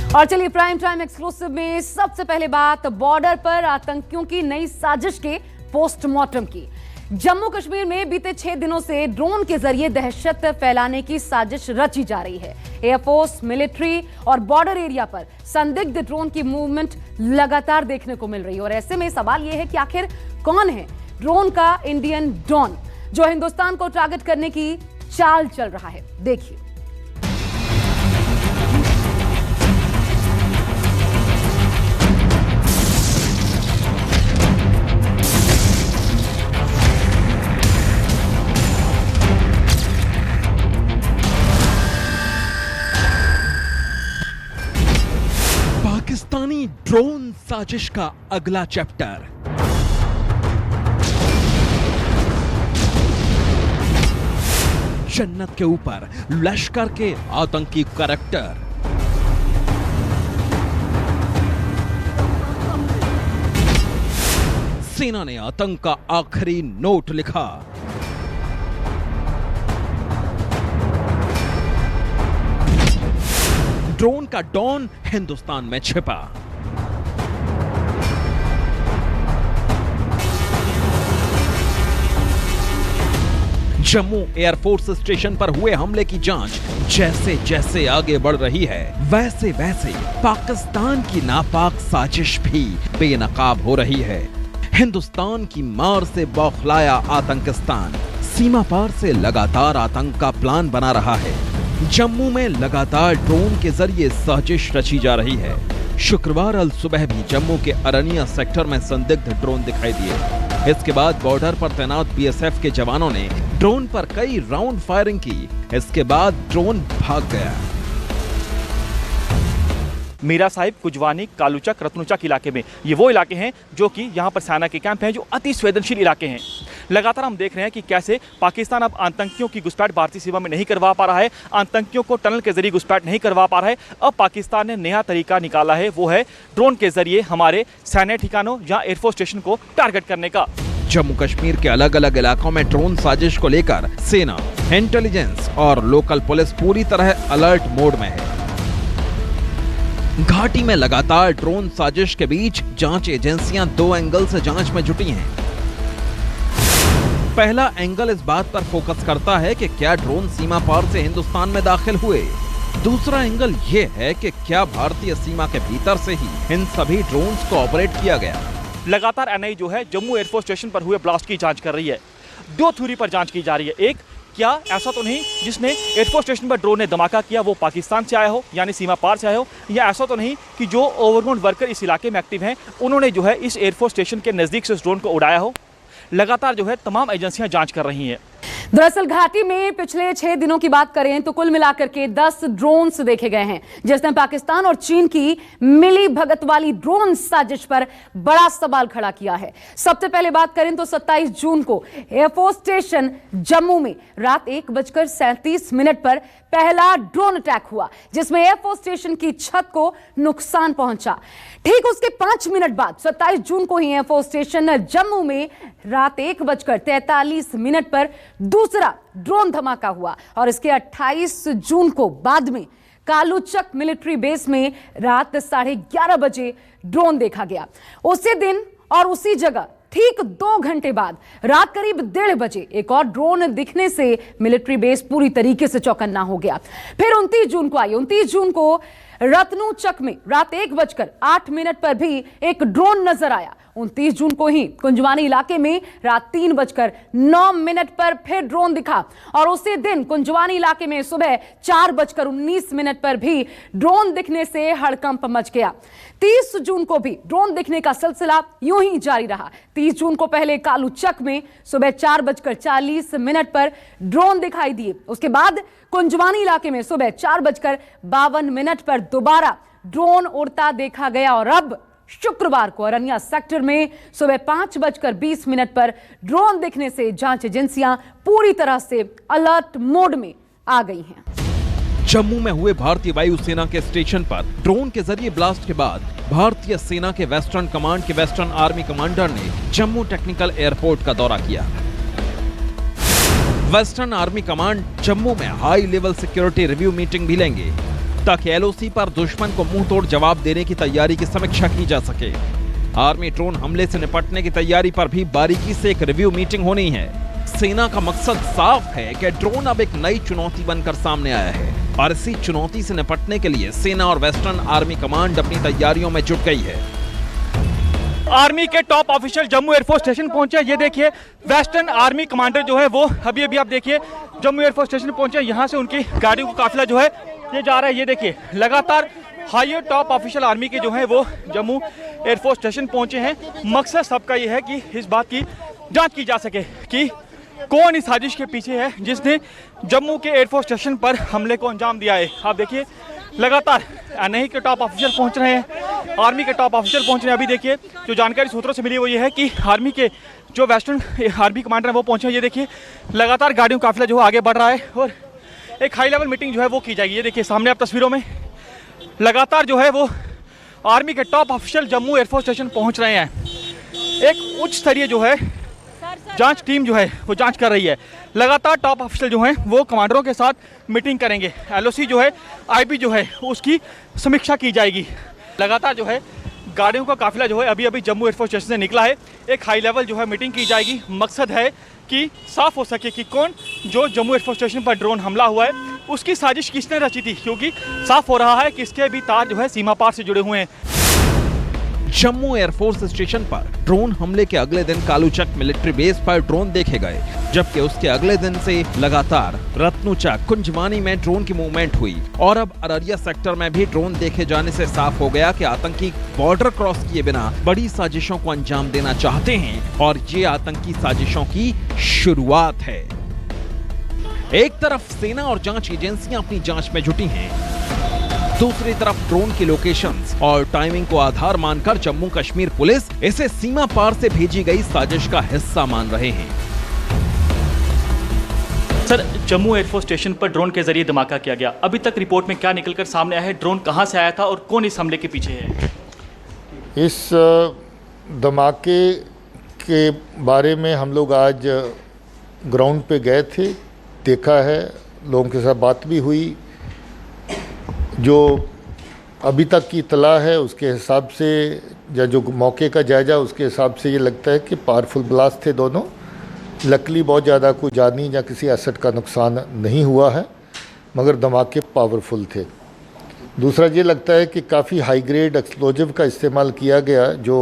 और चलिए prime time exclusive में सबसे पहले बात बॉर्डर पर आतंकियों की नई साजिश के पोस्टमार्टम की। जम्मू कश्मीर में बीते 6 दिनों से ड्रोन के जरिए दहशत फैलाने की साजिश रची जा रही है। एयरफोर्स, मिलिट्री और बॉर्डर एरिया पर संदिग्ध ड्रोन की मूवमेंट लगातार देखने को मिल रही है। और ऐसे में सवाल यह है कि आखिर कौन है ड्रोन का इंडियन डॉन जो हिंदुस्तान को टारगेट करने की चाल चल रहा है। देखिए। पाकिस्तानी ड्रोन साजिश का अगला चैप्टर। जन्नत के ऊपर लश्कर के आतंकी कैरेक्टर। सेना ने आतंक का आखिरी नोट लिखा। ड्रोन का डॉन हिंदुस्तान में छिपा। जम्मू एयरफोर्स स्टेशन पर हुए हमले की जांच जैसे जैसे आगे बढ़ रही है, वैसे वैसे पाकिस्तान की नापाक साजिश भी बेनकाब हो रही है। हिंदुस्तान की मार से बौखलाया आतंकिस्तान सीमा पार से लगातार आतंक का प्लान बना रहा है। जम्मू में लगातार ड्रोन के जरिए साजिश रची जा रही है। शुक्रवार अल सुबह भी जम्मू के अरनिया सेक्टर में संदिग्ध ड्रोन दिखाई दिए। इसके बाद बॉर्डर पर तैनात बीएसएफ के जवानों ने ड्रोन पर कई राउंड फायरिंग की। इसके बाद ड्रोन भाग गया। मीरा साहिब, कुजवानी, कालूचक, रत्नुचक इलाके में ये वो इलाके हैं जो कि यहाँ पर सेना के कैंप हैं, जो अति संवेदनशील इलाके हैं। लगातार हम देख रहे हैं कि कैसे पाकिस्तान अब आतंकियों की घुसपैठ भारतीय सीमा में नहीं करवा पा रहा है, आतंकियों को टनल के जरिए घुसपैठ नहीं करवा पा रहा है। अब पाकिस्तान ने नया तरीका निकाला है, वो है ड्रोन के जरिए हमारे सैन्य ठिकानों या एयरफोर्स स्टेशन को टारगेट करने का। जम्मू कश्मीर के अलग अलग इलाकों में ड्रोन साजिश को लेकर सेना, इंटेलिजेंस और लोकल पुलिस पूरी तरह अलर्ट मोड में है। घाटी में लगातार ड्रोन साजिश के बीच जांच एजेंसियां 2 एंगल से जांच में जुटी हैं। पहला एंगल इस बात पर फोकस करता है कि क्या ड्रोन सीमा पार से हिंदुस्तान में दाखिल हुए। दूसरा एंगल यह है कि क्या भारतीय सीमा के भीतर से ही इन सभी ड्रोन्स को ऑपरेट किया गया। लगातार एनआई जो है जम्मू एयरफोर्स स्टेशन पर हुए ब्लास्ट की जांच कर रही है। 2 थ्योरी पर जांच की जा रही है। एक, क्या ऐसा तो नहीं जिसने एयरफोर्स स्टेशन पर ड्रोन ने धमाका किया वो पाकिस्तान से आया हो, यानी सीमा पार से आया हो, या ऐसा तो नहीं कि जो ओवरग्राउंड वर्कर इस इलाके में एक्टिव हैं उन्होंने जो है इस एयरफोर्स स्टेशन के नजदीक से उस ड्रोन को उड़ाया हो। लगातार जो है तमाम एजेंसियां जांच कर रही हैं। दरअसल घाटी में पिछले 6 दिनों की बात करें तो कुल मिलाकर के 10 ड्रोन्स देखे गए हैं, जिसने पाकिस्तान और चीन की मिली भगत वाली ड्रोन साजिश पर बड़ा सवाल खड़ा किया है। सबसे पहले बात करें तो 27 जून को एयरफोर्स स्टेशन जम्मू में रात 1:37 पर पहला ड्रोन अटैक हुआ, जिसमें एयरफोर्स स्टेशन की छत को नुकसान पहुंचा। ठीक उसके 5 मिनट बाद 27 जून को ही एयरफोर्स स्टेशन जम्मू में रात 1:43 पर दूसरा ड्रोन धमाका हुआ। और इसके 28 जून को बाद में कालूचक मिलिट्री बेस में रात 11:30 बजे ड्रोन देखा गया। उसी दिन और उसी जगह ठीक 2 घंटे बाद रात करीब 1:30 बजे एक और ड्रोन दिखने से मिलिट्री बेस पूरी तरीके से चौकन्ना हो गया। फिर 29 जून को आई। 29 जून को रत्नुचक में रात 1:08 पर भी एक ड्रोन नजर आया। 29 जून को ही कुंजवानी इलाके में रात 3:09 पर फिर ड्रोन दिखा। और उसी दिन कुंजवानी इलाके में सुबह 4:19 पर भी ड्रोन दिखने से हड़कंप मच गया। 30 जून को भी ड्रोन दिखने का सिलसिला यूं ही जारी रहा। 30 जून को पहले कालूचक में सुबह 4:40 पर ड्रोन दिखाई दिए। उसके बाद कुंजवानी इलाके में सुबह 4:52 पर दोबारा ड्रोन उड़ता देखा गया। और अब शुक्रवार को अरनिया सेक्टर में सुबह 5:20 पर ड्रोन दिखने से जांच एजेंसियां पूरी तरह से अलर्ट मोड में आ गई हैं। जम्मू में हुए भारतीय वायुसेना के स्टेशन पर ड्रोन के जरिए ब्लास्ट के बाद भारतीय सेना के वेस्टर्न कमांड के वेस्टर्न आर्मी कमांडर ने जम्मू टेक्निकल एयरपोर्ट का दौरा किया। वेस्टर्न आर्मी कमांड जम्मू में high level security review meeting भी लेंगे। ताकि एलओसी पर दुश्मन को मुंह तोड़ जवाब देने की तैयारी की समीक्षा की जा सके। आर्मी ड्रोन हमले से निपटने की तैयारी पर भी बारीकी से एक रिव्यू मीटिंग होनी है। सेना का मकसद साफ है कि ड्रोन अब एक नई चुनौती बनकर सामने आया है और इसी चुनौती से निपटने के लिए सेना और वेस्टर्न आर्मी कमांड अपनी तैयारियों में जुट गई है। आर्मी के top official Jammu air force station पहुंचे। ये देखिए वेस्टर्न आर्मी कमांडर जो है वो अभी आप देखिए जम्मू एयरफोर्स स्टेशन पहुंचे। यहाँ से उनकी गाड़ियों का काफिला जो है ये जा रहा है। ये देखिए लगातार हायर टॉप ऑफिशियल आर्मी के जो है वो जम्मू एयरफोर्स स्टेशन पहुंचे हैं। मकसद सबका ये है कि इस बात की जांच की जा सके कि कौन इस साजिश के पीछे है जिसने जम्मू के एयरफोर्स स्टेशन पर हमले को अंजाम दिया है। आप देखिए लगातार एनआई के टॉप ऑफिसर पहुंच रहे हैं, आर्मी के टॉप ऑफिसर पहुंच रहे हैं। अभी देखिए जो जानकारी सूत्रों से मिली वो ये है कि आर्मी के जो वेस्टर्न आर्मी कमांडर है वो पहुंचे। ये देखिए लगातार गाड़ियों का काफिला जो आगे बढ़ रहा है और एक हाई लेवल मीटिंग जो है वो की जाएगी। ये देखिए सामने आप तस्वीरों में लगातार जो है वो आर्मी के top official Jammu air force station पहुंच रहे हैं। एक उच्च स्तरीय जो है जांच टीम जो है वो जांच कर रही है। लगातार टॉप ऑफिशियल जो हैं वो कमांडरों के साथ मीटिंग करेंगे। एलओसी जो है आईबी जो है उसकी समीक्षा की जाएगी। लगातार जो है गाड़ियों का काफिला जो है अभी जम्मू एयरफोर्स स्टेशन से निकला है। एक हाई लेवल जो है मीटिंग की जाएगी। मकसद है कि साफ हो सके कि कौन जो जम्मू एयरफोर्स स्टेशन पर ड्रोन हमला हुआ है उसकी साजिश किसने रची थी, क्योंकि साफ हो रहा है कि इसके भी तार जो है सीमा पार से जुड़े हुए हैं। जम्मू एयरफोर्स स्टेशन पर ड्रोन हमले के अगले दिन कालूचक मिलिट्री बेस पर ड्रोन देखे गए, जबकि उसके अगले दिन से लगातार रत्नुचक कुंजवानी में ड्रोन की मूवमेंट हुई और अब अररिया सेक्टर में भी ड्रोन देखे जाने से साफ हो गया कि आतंकी बॉर्डर क्रॉस किए बिना बड़ी साजिशों को अंजाम देना चाहते हैं और ये आतंकी साजिशों की शुरुआत है। एक तरफ सेना और जांच एजेंसियां अपनी जांच में जुटी हैं, दूसरी तरफ ड्रोन की लोकेशंस और टाइमिंग को आधार मानकर जम्मू कश्मीर पुलिस इसे सीमा पार से भेजी गई साजिश का हिस्सा मान रहे हैं। सर, जम्मू एयरफोर्स स्टेशन पर ड्रोन के जरिए धमाका किया गया। अभी तक रिपोर्ट में क्या निकलकर सामने आया है? ड्रोन कहां से आया था और कौन इस हमले के पीछे है? इस धमाके के बारे में हम लोग आज ग्राउंड पे गए थे, देखा है, लोगों के साथ बात भी हुई। जो अभी तक की इतला है उसके हिसाब से या जो मौके का जायजा उसके हिसाब से ये लगता है कि पावरफुल ब्लास्ट थे दोनों। लकली बहुत ज़्यादा कोई जानी या किसी एसेट का नुकसान नहीं हुआ है, मगर धमाके पावरफुल थे। दूसरा ये लगता है कि काफ़ी हाई ग्रेड एक्सप्लोजिव का इस्तेमाल किया गया जो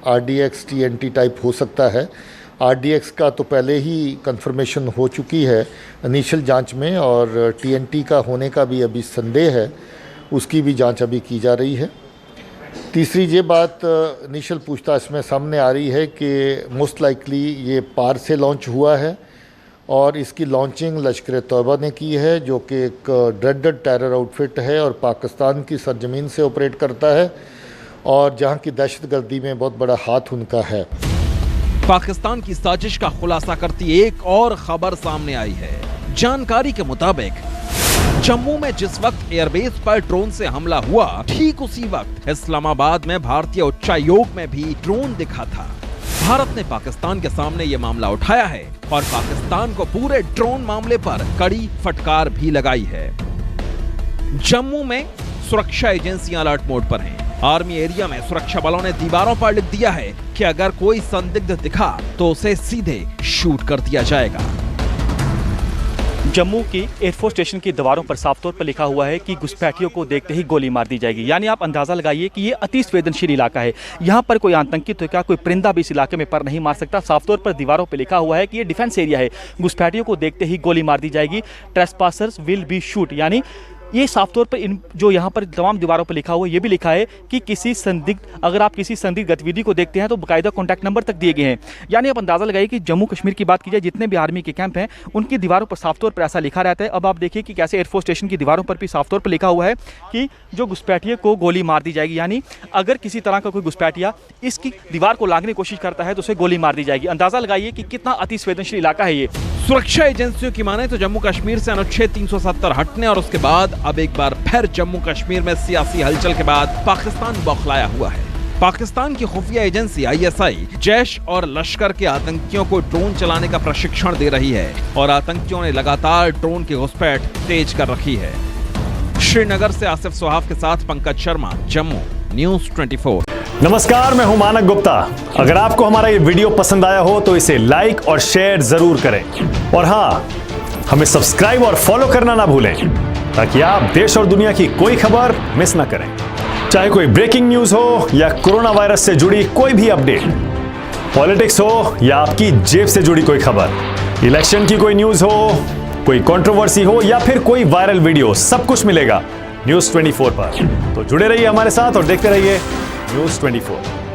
RDX TNT टाइप हो सकता है। RDX का तो पहले ही कंफर्मेशन हो चुकी है इनिशियल जांच में और TNT का होने का भी अभी संदेह है, उसकी भी जांच अभी की जा रही है। तीसरी ये बात इनिशियल पूछताछ में सामने आ रही है कि मोस्ट लाइकली ये पार से लॉन्च हुआ है और इसकी लॉन्चिंग लश्कर तौबा ने की है, जो कि एक ड्रेडेड टेरर आउटफिट है और पाकिस्तान की सरजमीन से ऑपरेट करता है और जहां की दहशतगर्दी में बहुत बड़ा हाथ उनका है। पाकिस्तान की साजिश का खुलासा करती एक और खबर सामने आई है। जानकारी के मुताबिक जम्मू में जिस वक्त एयरबेस पर ड्रोन से हमला हुआ, ठीक उसी वक्त इस्लामाबाद में भारतीय उच्चायोग में भी ड्रोन दिखा था। भारत ने पाकिस्तान के सामने ये मामला उठाया है और पाकिस्तान को पूरे ड्रोन मामले पर कड़ी फटकार भी लगाई है। जम्मू में सुरक्षा एजेंसियां अलर्ट मोड पर हैं। आर्मी एरिया में सुरक्षा बलों ने दीवारों पर लिख दिया है कि अगर कोई संदिग्ध दिखा तो उसे सीधे शूट कर दिया जाएगा। जम्मू की एयरफोर्स स्टेशन की दीवारों पर साफ तौर पर लिखा हुआ है कि घुसपैठियों को देखते ही गोली मार दी जाएगी। यानी आप अंदाजा लगाइए कि ये अति संवेदनशील इलाका है। यहाँ पर कोई आतंकी तो क्या कोई परिंदा भी इस इलाके में पर नहीं मार सकता। साफ तौर पर दीवारों पर लिखा हुआ है कि ये डिफेंस एरिया है, घुसपैठियों को देखते ही गोली मार दी जाएगी। ट्रेसपासर्स विल बी शूट, यानी ये साफ तौर पर इन जो यहाँ पर तमाम दीवारों पर लिखा हुआ है, ये भी लिखा है कि किसी संदिग्ध अगर आप किसी संदिग्ध गतिविधि को देखते हैं तो बाकायदा कॉन्टैक्ट नंबर तक दिए गए हैं। यानी आप अंदाजा लगाइए कि जम्मू कश्मीर की बात की जाए, जितने भी आर्मी के कैंप हैं उनकी दीवारों पर साफ तौर पर ऐसा लिखा रहता है। अब आप देखिए कि कैसे एयरफोर्स स्टेशन की दीवारों पर भी साफ तौर पर लिखा हुआ है कि जो घुसपैठिए को गोली मार दी जाएगी। यानी अगर किसी तरह का कोई घुसपैठिया इसकी दीवार को लांघने की कोशिश करता है तो उसे गोली मार दी जाएगी। अंदाजा लगाइए कि कितना अति संवेदनशील इलाका है ये। सुरक्षा एजेंसियों की माने तो जम्मू कश्मीर से अनुच्छेद 370 हटने और उसके बाद अब एक बार फिर जम्मू कश्मीर में सियासी हलचल के बाद पाकिस्तान बौखलाया हुआ है। पाकिस्तान की खुफिया एजेंसी ISI जैश और लश्कर के आतंकियों को ड्रोन चलाने का प्रशिक्षण दे रही है और आतंकियों ने लगातार ड्रोन की घुसपैठ तेज कर रखी है। श्रीनगर से आसिफ सुहाग के साथ पंकज शर्मा, जम्मू, न्यूज़ 24। नमस्कार, मैं हूं मानक गुप्ता। अगर आपको हमारा ये वीडियो पसंद आया हो तो इसे लाइक और शेयर जरूर करें और हाँ, हमें सब्सक्राइब और फॉलो करना ना भूलें ताकि आप देश और दुनिया की कोई खबर मिस ना करें। चाहे कोई ब्रेकिंग न्यूज हो या कोरोना वायरस से जुड़ी कोई भी अपडेट, पॉलिटिक्स हो या आपकी जेब से जुड़ी कोई खबर, इलेक्शन की कोई न्यूज हो, कोई कंट्रोवर्सी हो या फिर कोई वायरल वीडियो, सब कुछ मिलेगा न्यूज़ 24 पर। तो जुड़े रहिए हमारे साथ और देखते रहिए न्यूज़ 24।